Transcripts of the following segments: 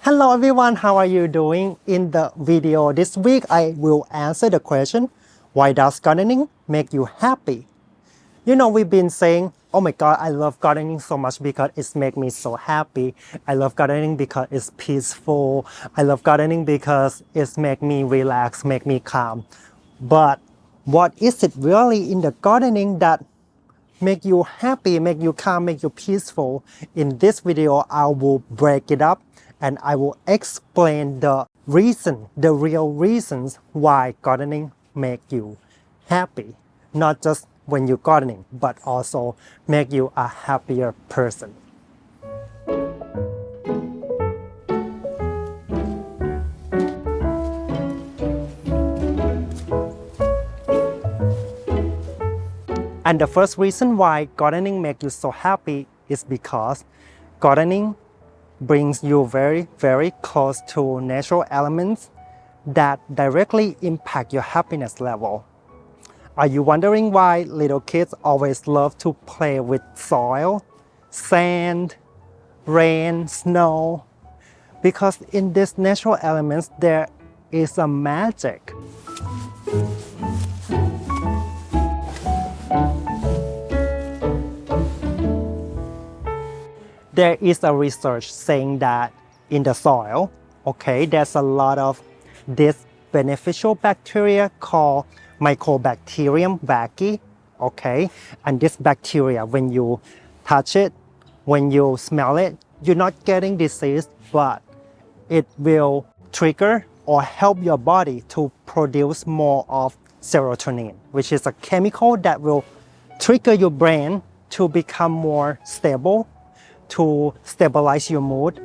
Hello everyone, how are you doing? In the video this week, I will answer the question, why does gardening make you happy? We've been saying, oh my God, I love gardening so much because it's make me so happy. I love gardening because it's peaceful. I love gardening because it's make me relax, make me calm. But what is it really in the gardening that make you happy, make you calm, make you peaceful? In this video, I will break it up and I will explain the real reasons why gardening make you happy. Not just when you're gardening, but also make you a happier person. And the first reason why gardening makes you so happy is because gardening brings you very, very close to natural elements that directly impact your happiness level. Are you wondering why little kids always love to play with soil, sand, rain, snow? Because in these natural elements, there is a magic. There is a research saying that in the soil, there's a lot of this beneficial bacteria called Mycobacterium vaccae, and this bacteria, when you touch it, when you smell it, you're not getting disease, but it will trigger or help your body to produce more of serotonin, which is a chemical that will trigger your brain to become more stable, to stabilize your mood.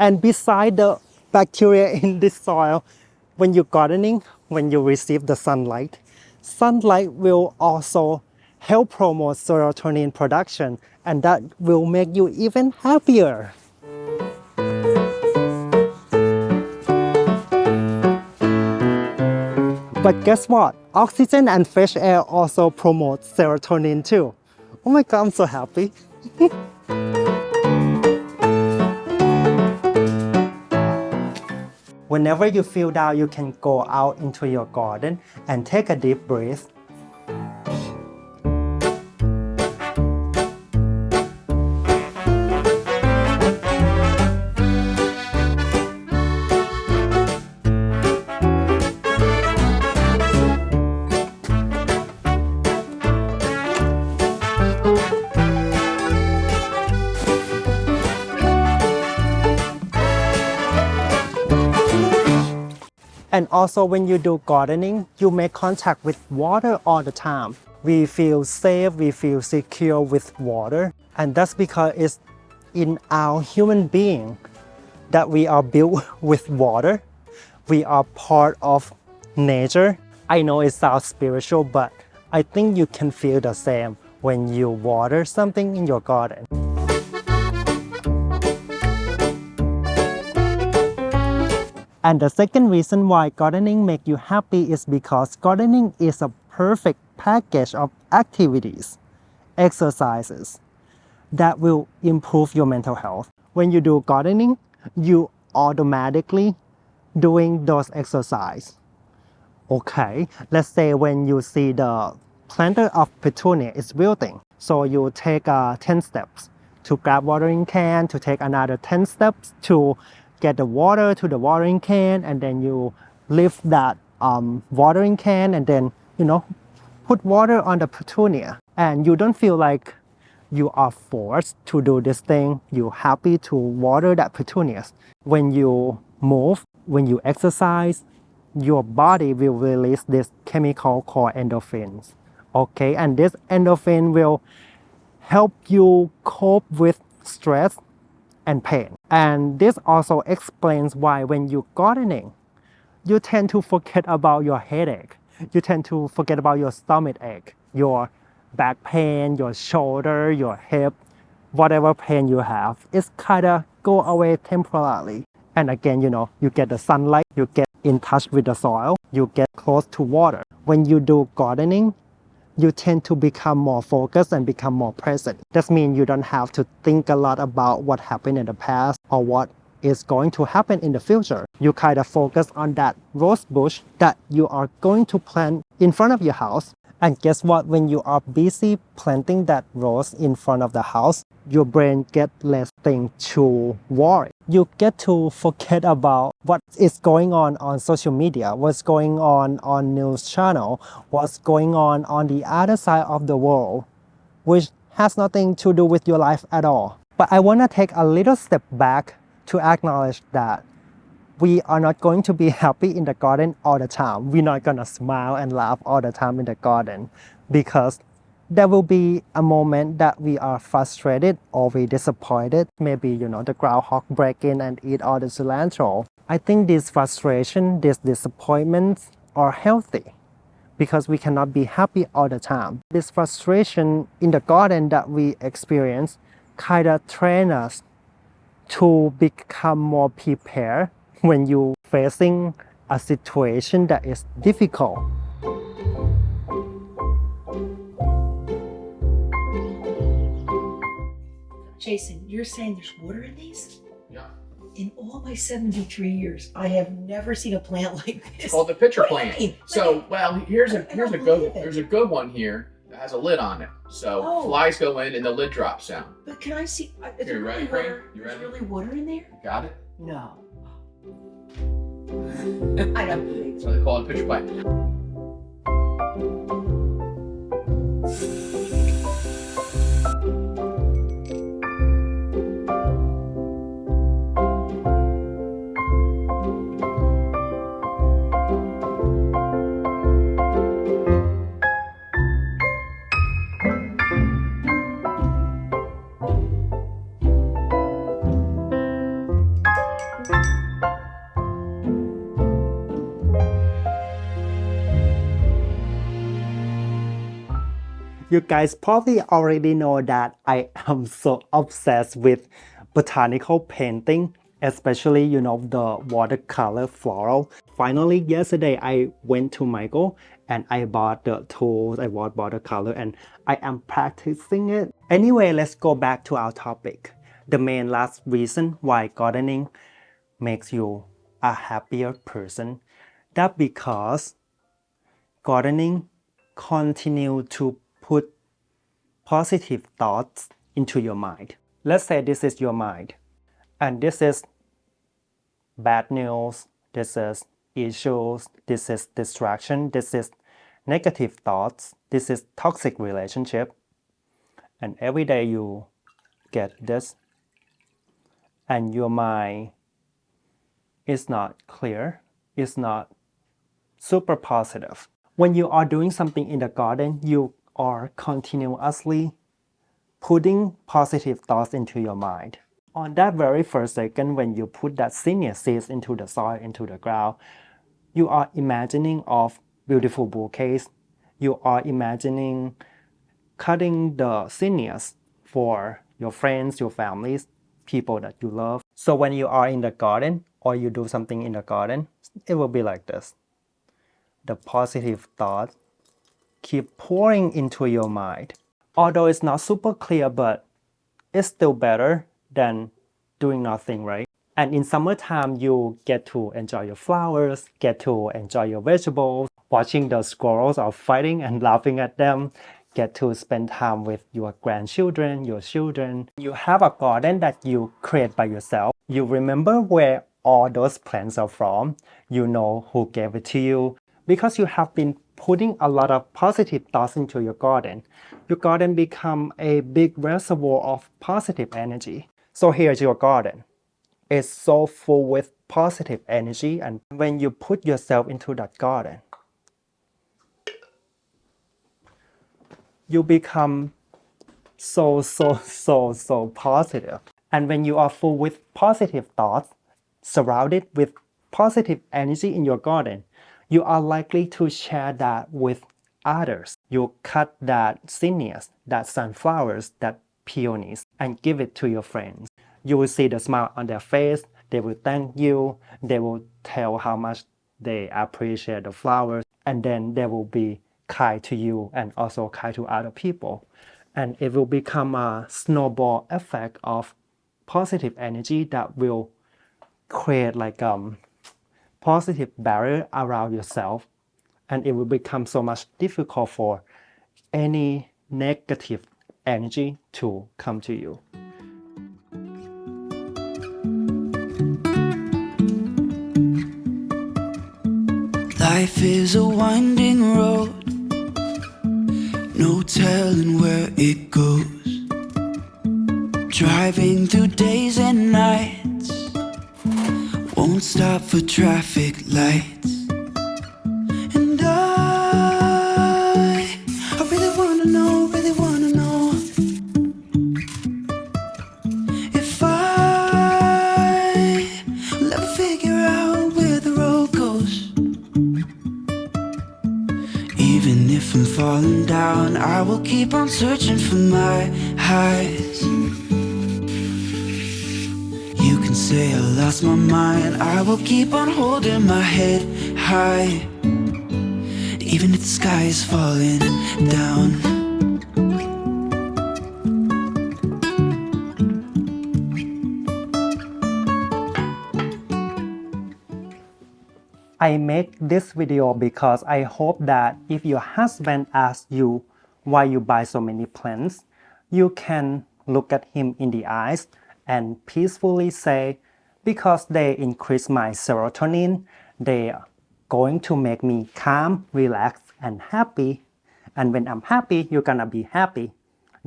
And beside the bacteria in this soil, when you're gardening, when you receive the sunlight will also help promote serotonin production, and that will make you even happier. But guess what? Oxygen and fresh air also promote serotonin too. Oh my God, I'm so happy. Whenever you feel down, you can go out into your garden and take a deep breath. And also when you do gardening, you make contact with water all the time. We feel safe, we feel secure with water. And that's because it's in our human being that we are built with water. We are part of nature. I know it sounds spiritual, but I think you can feel the same when you water something in your garden. And the second reason why gardening makes you happy is because gardening is a perfect package of activities, exercises that will improve your mental health. When you do gardening, you automatically doing those exercises. Let's say when you see the planter of petunia is wilting, so you take 10 steps to grab watering can, to take another 10 steps to get the water to the watering can, and then you lift that watering can and then put water on the petunia, and you don't feel like you are forced to do this thing. You're happy to water that petunias. When you move, when you exercise, your body will release this chemical called endorphins. And this endorphin will help you cope with stress and pain. And this also explains why when you're gardening, you tend to forget about your headache. You tend to forget about your stomach ache, your back pain, your shoulder, your hip, whatever pain you have. It's kind of go away temporarily. And again, you get the sunlight, you get in touch with the soil, you get close to water. When you do gardening, you tend to become more focused and become more present. That means you don't have to think a lot about what happened in the past or what is going to happen in the future. You kind of focus on that rose bush that you are going to plant in front of your house. And guess what? When you are busy planting that rose in front of the house, your brain get less things to worry. You get to forget about what is going on social media, what's going on news channel, what's going on the other side of the world, which has nothing to do with your life at all. But I want to take a little step back to acknowledge that we are not going to be happy in the garden all the time. We're not going to smile and laugh all the time in the garden, because there will be a moment that we are frustrated or we disappointed. Maybe, the groundhog break in and eat all the cilantro. I think this frustration, this disappointments are healthy because we cannot be happy all the time. This frustration in the garden that we experience kind of train us to become more prepared when you facing a situation that is difficult. Jason, you're saying there's water in these? Yeah. In all my 73 years, I have never seen a plant like this. It's called the pitcher What do you plant. mean? So, well, here's a I don't good believe it. there's a good one here that has a lid on it. So Oh. flies go in and the lid drops down. But can I see? Is Here, there you ready, really Frank? water? You Is ready? there really water in there? Got it? No. I don't believe So they call it a pitcher plant. You guys probably already know that I am so obsessed with botanical painting, especially, the watercolor floral. Finally, yesterday I went to Michael and I bought the tools, I bought watercolor, and I am practicing it. Anyway, let's go back to our topic. The main last reason why gardening makes you a happier person, that because gardening continue to put positive thoughts into your mind. Let's say this is your mind, and this is bad news, this is issues, this is distraction, this is negative thoughts, this is toxic relationship, and every day you get this, and your mind is not clear, is not super positive. When you are doing something in the garden, you are continuously putting positive thoughts into your mind. On that very first second, when you put that zinnia seeds into the soil, into the ground, you are imagining of beautiful bouquets. You are imagining cutting the zinnias for your friends, your families, people that you love. So when you are in the garden or you do something in the garden, it will be like this. The positive thoughts keep pouring into your mind. Although it's not super clear, but it's still better than doing nothing, right? And in summertime, you get to enjoy your flowers, get to enjoy your vegetables, watching the squirrels are fighting and laughing at them, get to spend time with your grandchildren, your children. You have a garden that you create by yourself. You remember where all those plants are from. You know who gave it to you. Because you have been putting a lot of positive thoughts into your garden become a big reservoir of positive energy. So here's your garden. It's so full with positive energy, and when you put yourself into that garden, you become so positive. And when you are full with positive thoughts, surrounded with positive energy in your garden, you are likely to share that with others. You cut that zinnias, that sunflowers, that peonies, and give it to your friends. You will see the smile on their face. They will thank you. They will tell how much they appreciate the flowers. And then they will be kind to you and also kind to other people. And it will become a snowball effect of positive energy that will create like positive barrier around yourself, and it will become so much difficult for any negative energy to come to you. Life is a winding road, no telling where it goes. Driving through days and nights, won't stop for traffic lights. And I really wanna know if I will ever figure out where the road goes. Even if I'm falling down, I will keep on searching for my highs. You can say I lost my mind, I will keep on holding my head high, even if the sky is falling down. I make this video because I hope that if your husband asks you why you buy so many plants, you can look at him in the eyes and peacefully say, because they increase my serotonin, they are going to make me calm, relaxed, and happy. And when I'm happy, you're gonna be happy.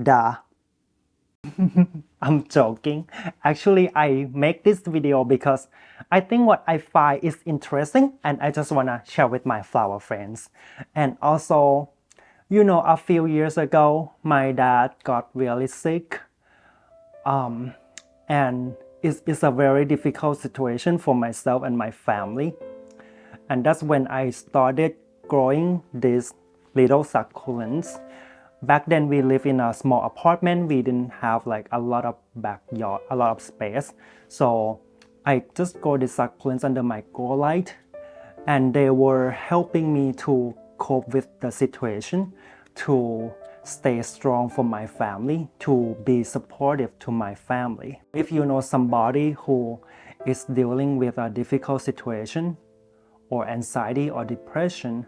Duh. I'm joking. Actually, I make this video because I think what I find is interesting and I just wanna share with my flower friends. And also, you know, a few years ago, my dad got really sick. And it's a very difficult situation for myself and my family. And that's when I started growing these little succulents. Back then we lived in a small apartment. We didn't have like a lot of backyard, a lot of space. So I just grow the succulents under my grow light, and they were helping me to cope with the situation, to stay strong for my family, to be supportive to my family. If you know somebody who is dealing with a difficult situation or anxiety or depression,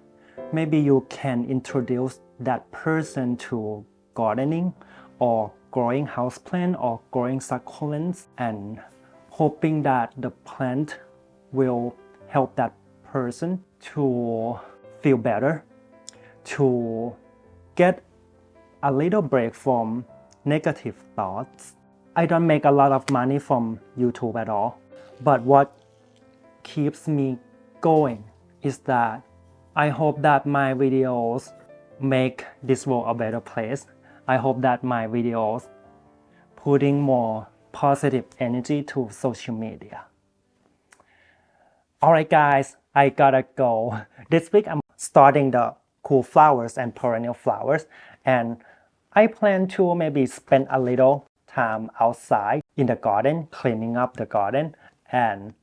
maybe you can introduce that person to gardening or growing houseplant or growing succulents, and hoping that the plant will help that person to feel better, to get a little break from negative thoughts. I don't make a lot of money from YouTube at all, but what keeps me going is that I hope that my videos make this world a better place. I hope that my videos putting more positive energy to social media. Alright guys, I gotta go. This week I'm starting the cool flowers and perennial flowers, and I plan to maybe spend a little time outside in the garden, cleaning up the garden, and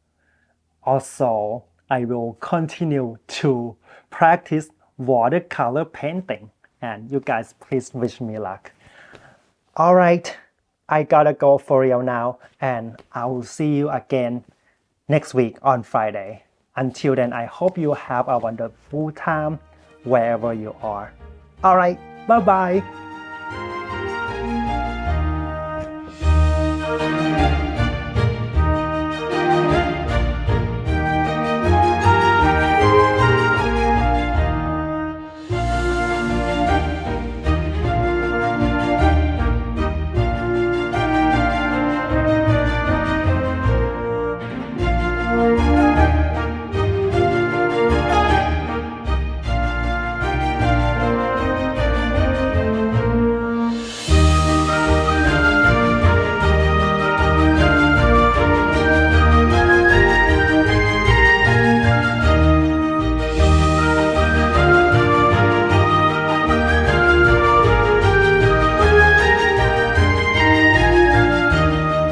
also I will continue to practice watercolor painting, and you guys please wish me luck. Alright, I gotta go for real now, and I will see you again next week on Friday. Until then, I hope you have a wonderful time wherever you are. Alright, bye bye.